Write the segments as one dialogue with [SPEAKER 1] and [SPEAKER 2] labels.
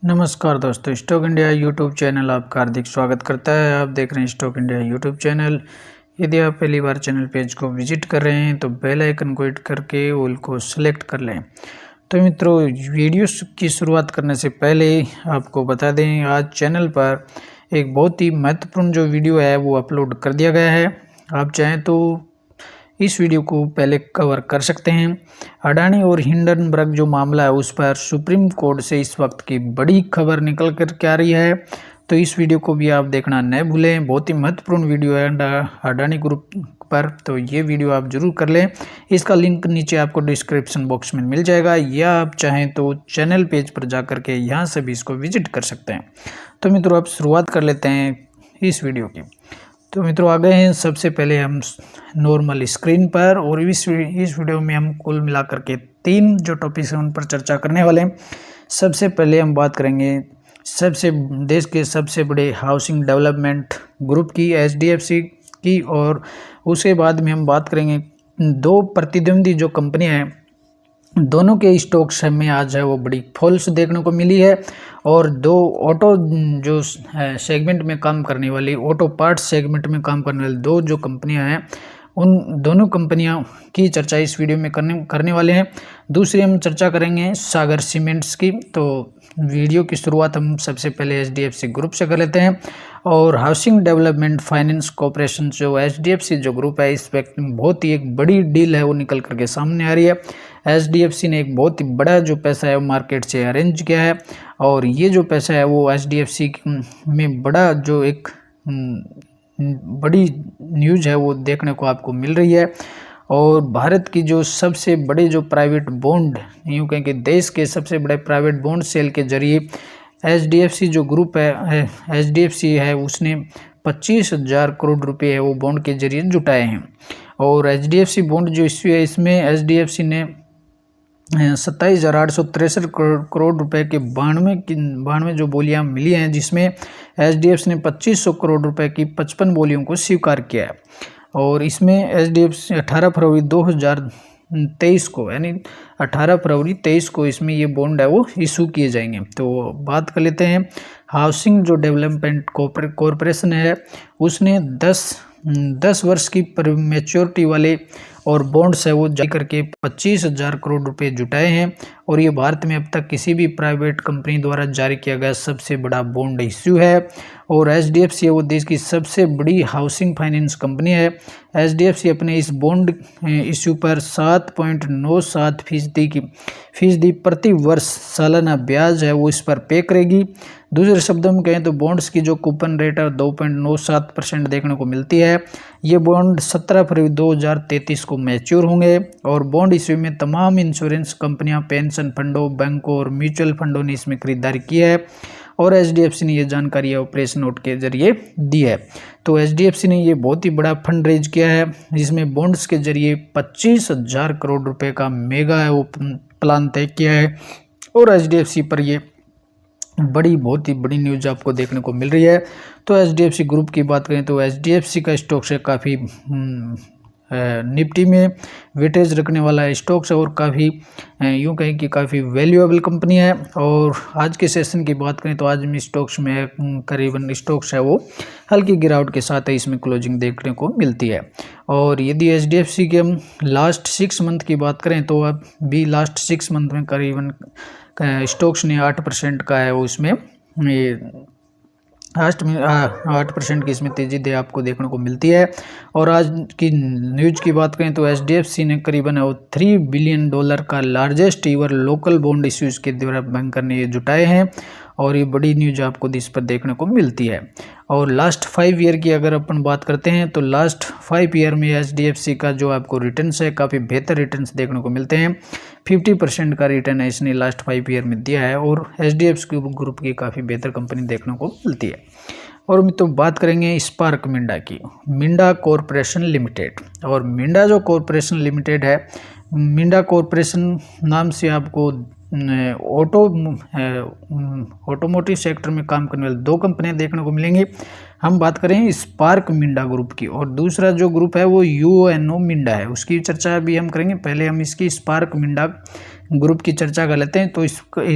[SPEAKER 1] नमस्कार दोस्तों, stock India YouTube channel आपका हार्दिक स्वागत करता है। आप देख रहे हैं स्टॉक इंडिया यूट्यूब चैनल। यदि आप पहली बार चैनल पेज को विजिट कर रहे हैं तो बेल आइकन को हिट करके ऑल को सेलेक्ट कर लें। तो मित्रों, वीडियो की शुरुआत करने से पहले आपको बता दें, आज चैनल पर एक बहुत ही महत्वपूर्ण जो वीडियो है वो अपलोड कर दिया गया है। आप चाहें तो इस वीडियो को पहले कवर कर सकते हैं। अडानी और हिंडनबर्ग जो मामला है उस पर सुप्रीम कोर्ट से इस वक्त की बड़ी खबर निकल कर के आ रही है, तो इस वीडियो को भी आप देखना न भूलें। बहुत ही महत्वपूर्ण वीडियो है अडानी ग्रुप पर, तो ये वीडियो आप जरूर कर लें। इसका लिंक नीचे आपको डिस्क्रिप्शन बॉक्स में मिल जाएगा, या आप चाहें तो चैनल पेज पर जा कर के यहाँ से भी इसको विजिट कर सकते हैं। तो मित्रों, अब शुरुआत कर लेते हैं इस वीडियो की। तो मित्रों, आ गए हैं सबसे पहले हम नॉर्मल स्क्रीन पर, और इस वीडियो में हम कुल मिलाकर के 3 जो टॉपिक्स हैं उन पर चर्चा करने वाले हैं। सबसे पहले हम बात करेंगे देश के सबसे बड़े हाउसिंग डेवलपमेंट ग्रुप की, HDFC की, और उसके बाद में हम बात करेंगे 2 प्रतिद्वंदी जो कंपनियां हैं, दोनों के स्टॉक्स में आज है वो बड़ी फॉल्स देखने को मिली है। और 2 ऑटो जो सेगमेंट में काम करने वाली, ऑटो पार्ट्स सेगमेंट में काम करने वाली 2 जो कंपनियां हैं, उन दोनों कंपनियों की चर्चा इस वीडियो में करने वाले हैं। दूसरी हम चर्चा करेंगे सागर सीमेंट्स की। तो वीडियो की शुरुआत हम सबसे पहले HDFC ग्रुप से कर लेते हैं। और हाउसिंग डेवलपमेंट फाइनेंस कॉर्पोरेशन जो HDFC जो ग्रुप है, इस वक्त बहुत ही एक बड़ी डील है वो निकल करके सामने आ रही है। HDFC ने एक बहुत ही बड़ा जो पैसा है वो मार्केट से अरेंज किया है, और ये जो पैसा है वो HDFC में बड़ा जो एक बड़ी न्यूज़ है वो देखने को आपको मिल रही है। और भारत की जो सबसे बड़े जो प्राइवेट बॉन्ड, यूँ कहें कि देश के सबसे बड़े प्राइवेट बॉन्ड सेल के जरिए HDFC जो ग्रुप है, HDFC है, उसने 25,000 करोड़ रुपए है वो बॉन्ड के जरिए जुटाए हैं। और HDFC बॉन्ड जो इश्यू है, इसमें HDFC ने 27,863 करोड़ रुपए के 92 जो बोलियां मिली हैं, जिसमें HDFC ने 2,500 करोड़ रुपए की 55 बोलियों को स्वीकार किया है। और इसमें HDFC 18 फरवरी 2023 को, यानी 18 फरवरी 23 को इसमें ये बॉन्ड है वो इशू किए जाएंगे। तो बात कर लेते हैं हाउसिंग जो डेवलपमेंट कॉरपोरेशन है, उसने 10 वर्ष की मैच्योरिटी वाले और बॉन्ड्स है वो जारी करके 25,000 करोड़ रुपए जुटाए हैं। और ये भारत में अब तक किसी भी प्राइवेट कंपनी द्वारा जारी किया गया सबसे बड़ा बॉन्ड इश्यू है। और HDFC है वो देश की सबसे बड़ी हाउसिंग फाइनेंस कंपनी है। HDFC अपने इस बॉन्ड इश्यू पर 7.97% की प्रति वर्ष सालाना ब्याज है वो इस पर पे करेगी। दूसरे शब्दों में कहें तो बॉन्ड्स की जो कूपन रेट है 2.97% देखने को मिलती है। ये बॉन्ड 17 फरवरी 2033 को मैच्योर होंगे। और बॉन्ड इश्यू में तमाम इंश्योरेंस कंपनियां, पेंशन फंडों, बैंकों और म्यूचुअल फंडों ने इसमें खरीदारी की है। और HDFC ने ये जानकारी ऑपरेशन नोट के जरिए दी है। तो HDFC ने ये बहुत ही बड़ा फंड रेज किया है, जिसमें बॉन्ड्स के जरिए 25,000 करोड़ रुपए का मेगा है वो प्लान तय किया है। और HDFC पर ये बहुत ही बड़ी न्यूज़ आपको देखने को मिल रही है। तो HDFC ग्रुप की बात करें तो HDFC का स्टॉक से काफ़ी निफ्टी में वेटेज रखने वाला स्टॉक्स है, और काफ़ी यूँ कहें कि काफ़ी वैल्यूएबल कंपनी है। और आज के सेशन की बात करें तो आज में स्टॉक्स में करीबन स्टॉक्स है वो हल्की गिरावट के साथ है इसमें क्लोजिंग देखने को मिलती है। और यदि HDFC के हम लास्ट 6 मंथ की बात करें तो अब भी लास्ट 6 मंथ में करीबन स्टॉक्स ने 8% का है वो इसमें लास्ट में 8% की इसमें तेजी दे आपको देखने को मिलती है। और आज की न्यूज की बात करें तो HDFC ने करीबन $3 बिलियन का लार्जेस्ट ईवर लोकल बॉन्ड इश्यूज के द्वारा बैंकर ने ये जुटाए हैं। और ये बड़ी न्यूज आपको इस पर देखने को मिलती है। और लास्ट 5 ईयर की अगर अपन बात करते हैं तो लास्ट 5 ईयर में HDFC का जो आपको रिटर्न्स है काफ़ी बेहतर रिटर्न्स देखने को मिलते हैं। 50% का रिटर्न है इसने लास्ट 5 ईयर में दिया है। और HDFC ग्रुप की काफ़ी बेहतर कंपनी देखने को मिलती है। और तो बात करेंगे स्पार्क मिंडा की, मिंडा कॉरपोरेशन लिमिटेड। और मिंडा जो कॉरपोरेशन लिमिटेड है, मिंडा कॉरपोरेशन नाम से आपको ऑटोमोटिव सेक्टर में काम करने वाली 2 कंपनियां देखने को मिलेंगी। हम बात करें स्पार्क मिंडा ग्रुप की, और दूसरा जो ग्रुप है वो UNO मिंडा है, उसकी चर्चा भी हम करेंगे। पहले हम इसकी स्पार्क मिंडा ग्रुप की चर्चा कर लेते हैं। तो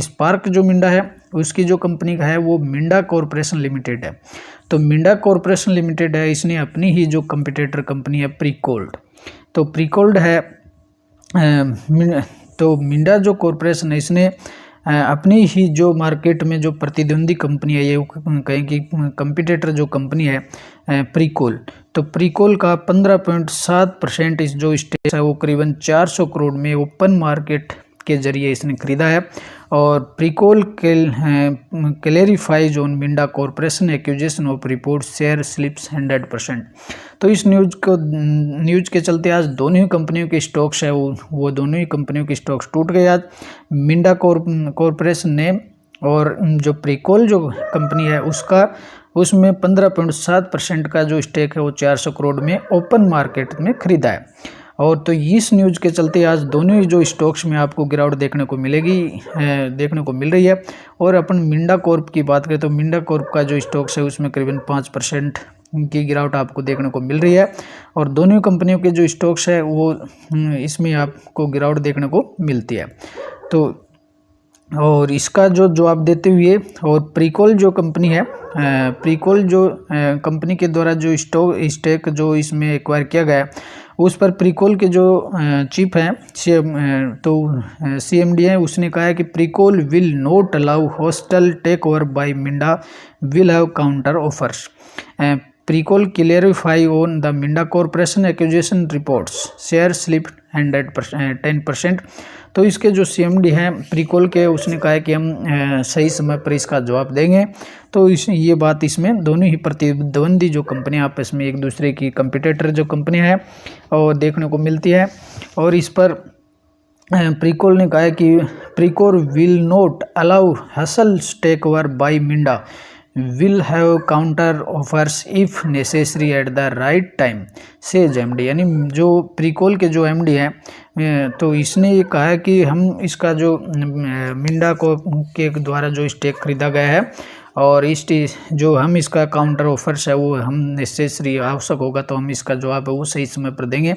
[SPEAKER 1] स्पार्क जो मिंडा है उसकी जो कंपनी का है वो मिंडा कॉरपोरेशन लिमिटेड है। तो मिंडा कॉरपोरेशन लिमिटेड है, इसने अपनी ही जो कंपटीटर कंपनी है प्रीकोल्ड, तो प्रीकोल्ड है तो मिंडा जो कॉरपोरेशन है इसने अपनी ही जो मार्केट में जो प्रतिद्वंदी कंपनी है, ये कहें कि कंपटीटर जो कंपनी है प्रीकोल, तो प्रीकोल का 15.7% इस जो स्टेक है वो करीबन 400 करोड़ में ओपन मार्केट के जरिए इसने खरीदा है। और प्रीकोल क्लेरिफाई जो Minda corporation acquisition of report share slips 100%। तो इस न्यूज के चलते आज दोनों ही कंपनियों के स्टॉक्स है वो दोनों ही कंपनियों के स्टॉक्स टूट गए आज मिंडा कॉरपोरेशन ने। और जो प्रीकोल जो कंपनी है उसमें 15.7% का जो स्टेक है वो 400 करोड़ में ओपन मार्केट में खरीदा है। और तो इस न्यूज़ के चलते आज दोनों ही जो स्टॉक्स में आपको गिरावट देखने को मिल रही है। और अपन मिंडा कॉर्प की बात करें तो मिंडा कॉर्प का जो स्टॉक्स है उसमें करीबन 5% की गिरावट आपको देखने को मिल रही है। और दोनों कंपनियों के जो स्टॉक्स है वो इसमें आपको गिरावट देखने को मिलती है। तो और इसका जो जवाब देते हुए और प्रीकोल जो कंपनी है प्रीकोल जो कंपनी के द्वारा जो स्टेक जो इसमें एक्वायर किया गया उस पर प्रीकोल के जो चीफ हैं CMD हैं उसने कहा है कि Pricol will not allow hostile take over by Minda will have counter offers. Pricol clarify on the Minda corporation acquisition reports share slip 10%। तो इसके जो CMD हैं प्रीकोल के उसने कहा है कि हम सही समय पर इसका जवाब देंगे। तो ये बात इसमें दोनों ही प्रतिद्वंदी जो कंपनियां आपस में एक दूसरे की कंपटीटर जो कंपनियां हैं और देखने को मिलती है। और इस पर प्रीकोल ने कहा है कि Pricol will not allow hostile take over by Minda will have counter offers if necessary at the right time says MD। यानी जो प्रीकोल के जो MD हैं तो इसने ये कहा है कि हम इसका जो मिंडा को के द्वारा जो स्टेक खरीदा गया है और जो हम इसका काउंटर ऑफर्स है वो हम नेसेसरी आवश्यक होगा तो हम इसका जवाब है वो सही समय पर देंगे।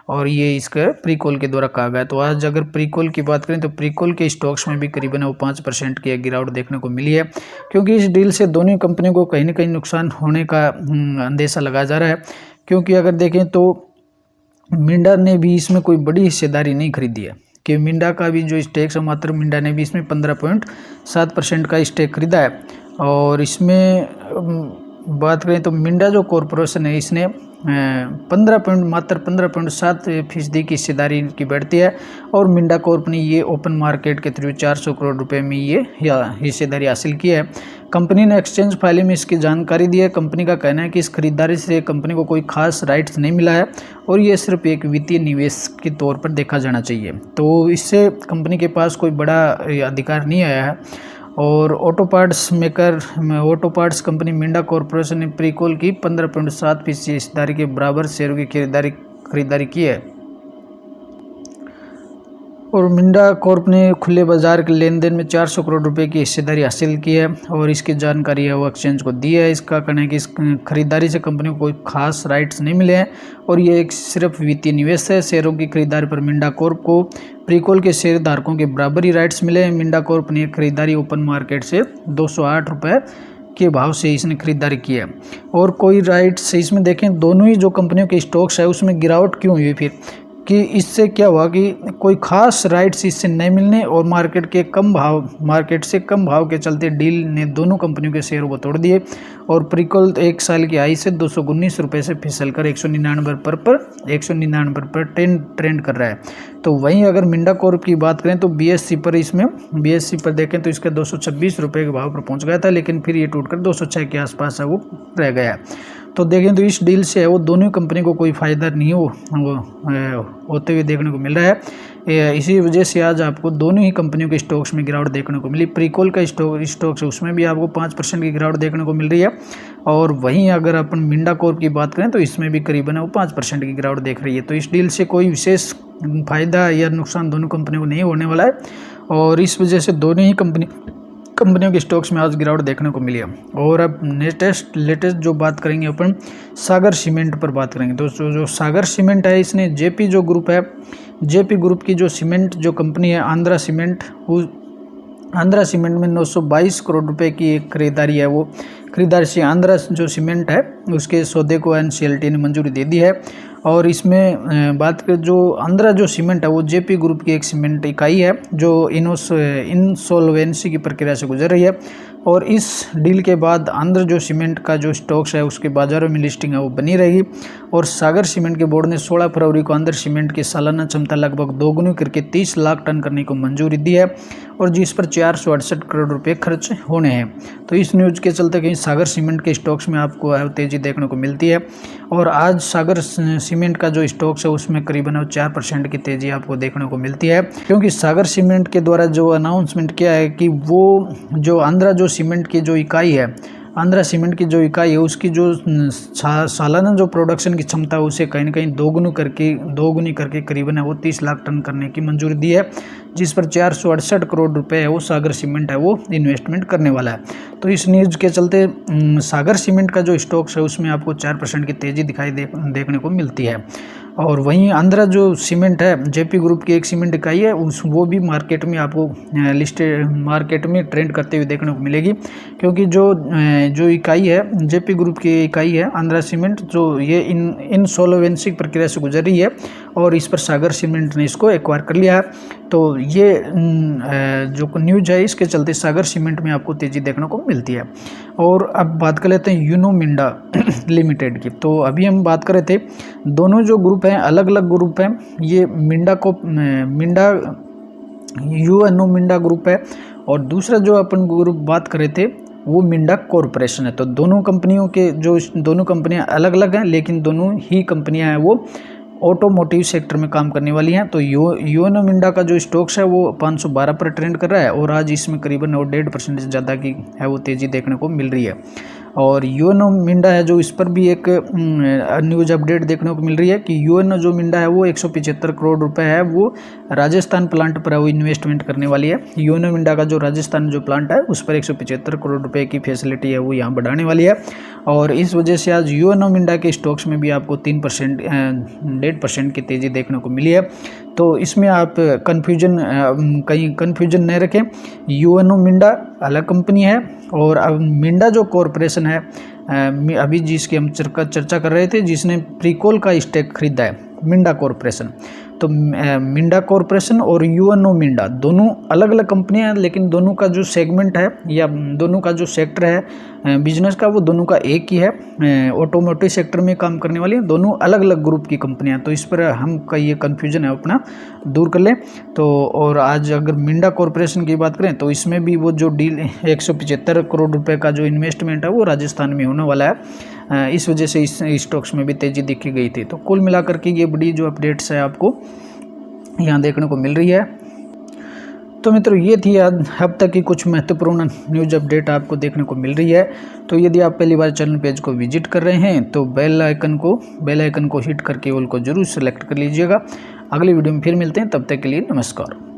[SPEAKER 1] और ये इसका प्रीकोल के द्वारा कहा गया। तो आज अगर प्रीकोल की बात करें तो प्रीकोल के स्टॉक्स में भी करीबन वो 5% की गिरावट देखने को मिली है, क्योंकि इस डील से दोनों कंपनियों को कहीं ना कहीं नुकसान होने का अंदेशा लगाया जा रहा है। क्योंकि अगर देखें तो मिंडा ने भी इसमें कोई बड़ी हिस्सेदारी नहीं खरीदी है कि मिंडा का भी जो स्टेक है मात्र मिंडा ने भी इसमें 15.7% का स्टेक खरीदा है। और इसमें बात करें तो मिंडा जो कॉरपोरेशन है इसने मात्र 15.7% की हिस्सेदारी की बढ़ती है। और मिंडा कॉर्प ने ये ओपन मार्केट के थ्रू 400 करोड़ रुपए में ये हिस्सेदारी हासिल की है। कंपनी ने एक्सचेंज फाइलिंग में इसकी जानकारी दी है। कंपनी का कहना है कि इस खरीदारी से कंपनी को कोई खास राइट्स नहीं मिला है और ये सिर्फ एक वित्तीय निवेश के तौर पर देखा जाना चाहिए। तो इससे कंपनी के पास कोई बड़ा अधिकार नहीं आया है। और auto parts company Minda corporation ने प्रीकोल की 15.7% हिस्सेदारी के बराबर शेयरों की खरीदारी की है। और मिंडा कॉर्प ने खुले बाजार के लेन देन में 400 करोड़ रुपए की हिस्सेदारी हासिल की है और इसकी जानकारी है वो एक्सचेंज को दी है। इसका कहना है कि इस खरीदारी से कंपनी को कोई खास राइट्स नहीं मिले हैं और ये एक सिर्फ वित्तीय निवेश है। शेयरों की खरीदारी पर मिंडा कॉर्प को प्रीकोल के शेयर धारकों के बराबर ही राइट्स मिले हैं। मिंडा कॉर्प ने खरीदारी ओपन मार्केट से 208 रुपये के भाव से इसने खरीदारी की है। और कोई राइट्स इसमें देखें दोनों ही जो कंपनियों के स्टॉक्स है उसमें गिरावट क्यों हुई फिर कि इससे क्या हुआ कि कोई खास राइट्स इससे नहीं मिलने और मार्केट से कम भाव के चलते डील ने दोनों कंपनियों के शेयरों को तोड़ दिए। और प्रीकोल एक साल की हाई से 219 रुपये से फिसलकर 199 पर ट्रेंड कर रहा है। तो वहीं अगर मिंडा कॉर्प की बात करें तो BSE पर देखें तो इसका 226 रुपये के भाव पर पहुंच गया था, लेकिन फिर ये टूटकर 206 के आसपास है वो रह गया। तो देखें तो इस डील से है वो दोनों कंपनी को कोई फायदा नहीं होते हुए देखने को मिल रहा है। इसी वजह से आज आपको दोनों ही कंपनियों के स्टॉक्स में गिरावट देखने को मिली। प्रीकोल का स्टॉक्स है उसमें भी आपको 5% की गिरावट देखने को मिल रही है। और वहीं अगर अपन मिंडा कॉर्प की बात करें तो इसमें भी करीबन वो 5% की गिरावट देख रही है। तो इस डील से कोई विशेष फायदा या नुकसान दोनों कंपनियों को नहीं होने वाला है और इस वजह से दोनों ही कंपनी कंपनियों के स्टॉक्स में आज गिरावट देखने को मिली है। और अब लेटेस्ट जो बात करेंगे अपन सागर सीमेंट पर बात करेंगे। तो जो सागर सीमेंट है, इसने जेपी जो ग्रुप है, जेपी ग्रुप की जो सीमेंट जो कंपनी है आंध्रा सीमेंट में 922 करोड़ रुपए की एक खरीदारी है, वो खरीदारी से आंध्रा जो सीमेंट है उसके सौदे को एनसीएलटी ने मंजूरी दे दी है। और इसमें बात करें जो आंध्रा जो सीमेंट है वो जेपी ग्रुप की एक सीमेंट इकाई है जो इंसॉल्वेंसी की प्रक्रिया से गुजर रही है। और इस डील के बाद आंध्र जो सीमेंट का जो स्टॉक्स है उसके बाजारों में लिस्टिंग है वो बनी रहेगी। और सागर सीमेंट के बोर्ड ने 16 फरवरी को आंध्र सीमेंट की सालाना क्षमता लगभग दोगुनी करके 30 लाख टन करने को मंजूरी दी है, और जिस पर 468 करोड़ रुपए खर्च होने हैं। तो इस न्यूज़ के चलते कहीं सागर सीमेंट के स्टॉक्स में आपको तेज़ी देखने को मिलती है। और आज सागर सीमेंट का जो स्टॉक्स है उसमें करीबन 4% की तेज़ी आपको देखने को मिलती है, क्योंकि सागर सीमेंट के द्वारा जो अनाउंसमेंट किया है कि वो जो आंध्रा जो सीमेंट की जो इकाई है, आंध्रा सीमेंट की जो इकाई है उसकी जो सालाना जो प्रोडक्शन की क्षमता है उसे कहीं ना कहीं दोगुनी करके करीबन है वो 30 लाख टन करने की मंजूरी दी है, जिस पर 468 करोड़ रुपए है वो सागर सीमेंट है वो इन्वेस्टमेंट करने वाला है। तो इस न्यूज़ के चलते सागर सीमेंट का जो स्टॉक्स है उसमें आपको 4% की तेज़ी देखने को मिलती है। और वहीं आंध्रा जो सीमेंट है जेपी ग्रुप की एक सीमेंट इकाई है वो भी मार्केट में आपको मार्केट में ट्रेंड करते हुए देखने को मिलेगी, क्योंकि जो इकाई है जेपी ग्रुप की इकाई है आंध्रा सीमेंट, जो ये इंसॉल्वेंसी प्रक्रिया से गुजर रही है और इस पर सागर सीमेंट ने इसको एक्वायर कर लिया है। तो ये जो न्यूज है इसके चलते सागर सीमेंट में आपको तेज़ी देखने को मिलती है। और अब बात कर लेते हैं यूनो मिंडा लिमिटेड की। तो अभी हम बात कर रहे थे दोनों जो ग्रुप हैं अलग अलग ग्रुप हैं। ये मिंडा यूएनओ मिंडा ग्रुप है, और दूसरा जो अपन ग्रुप बात कर रहे थे वो मिंडा कॉरपोरेशन है। तो दोनों कंपनियां अलग अलग हैं, लेकिन दोनों ही कंपनियां हैं वो ऑटोमोटिव सेक्टर में काम करने वाली हैं। तो यूएनओ मिंडा का जो स्टॉक्स है वो 512 पर ट्रेंड कर रहा है, और आज इसमें करीबन 1.5% से ज़्यादा की है वो तेज़ी देखने को मिल रही है। और यूएनओ मिंडा है जो इस पर भी एक न्यूज़ अपडेट देखने को मिल रही है कि यूएनओ जो मिंडा है वो 175 करोड़ रुपए है वो राजस्थान प्लांट पर वो इन्वेस्टमेंट करने वाली है। यूएनओ मिंडा का जो राजस्थान जो प्लांट है उस पर 175 करोड़ रुपए की फैसिलिटी है वो यहाँ बढ़ाने वाली है। और इस वजह से आज यूएनओ मिंडा के स्टॉक्स में भी आपको 1.5% की तेज़ी देखने को मिली है। तो इसमें आप कहीं कन्फ्यूजन नहीं रखें, यूएनओ मिंडा अलग कंपनी है, और अब मिंडा जो कॉरपोरेशन है अभी जिसकी हम चर्चा कर रहे थे, जिसने प्रीकोल का स्टेक खरीदा है मिंडा कॉरपोरेशन। तो मिंडा कॉरपोरेशन और यूएनओ मिंडा दोनों अलग अलग कंपनियां हैं, लेकिन दोनों का जो सेगमेंट है या दोनों का जो सेक्टर है बिजनेस का वो दोनों का एक ही है। ऑटोमोटिव सेक्टर में काम करने वाली हैं दोनों अलग अलग ग्रुप की कंपनियां। तो इस पर हम का ये कन्फ्यूजन है अपना दूर कर लें। तो और आज अगर मिंडा कॉरपोरेशन की बात करें तो इसमें भी वो जो डील 175 करोड़ रुपए का जो इन्वेस्टमेंट है वो राजस्थान में होने वाला है। इस वजह से इस स्टॉक्स में भी तेज़ी दिखी गई थी। तो कुल मिलाकर के ये बड़ी जो अपडेट्स है आपको यहाँ देखने को मिल रही है। तो मित्रों ये थी अब तक की कुछ महत्वपूर्ण न्यूज़ अपडेट आपको देखने को मिल रही है। तो यदि आप पहली बार चैनल पेज को विजिट कर रहे हैं तो बेल आइकन को हिट करके ऑल को जरूर सेलेक्ट कर लीजिएगा। अगली वीडियो में फिर मिलते हैं, तब तक के लिए नमस्कार।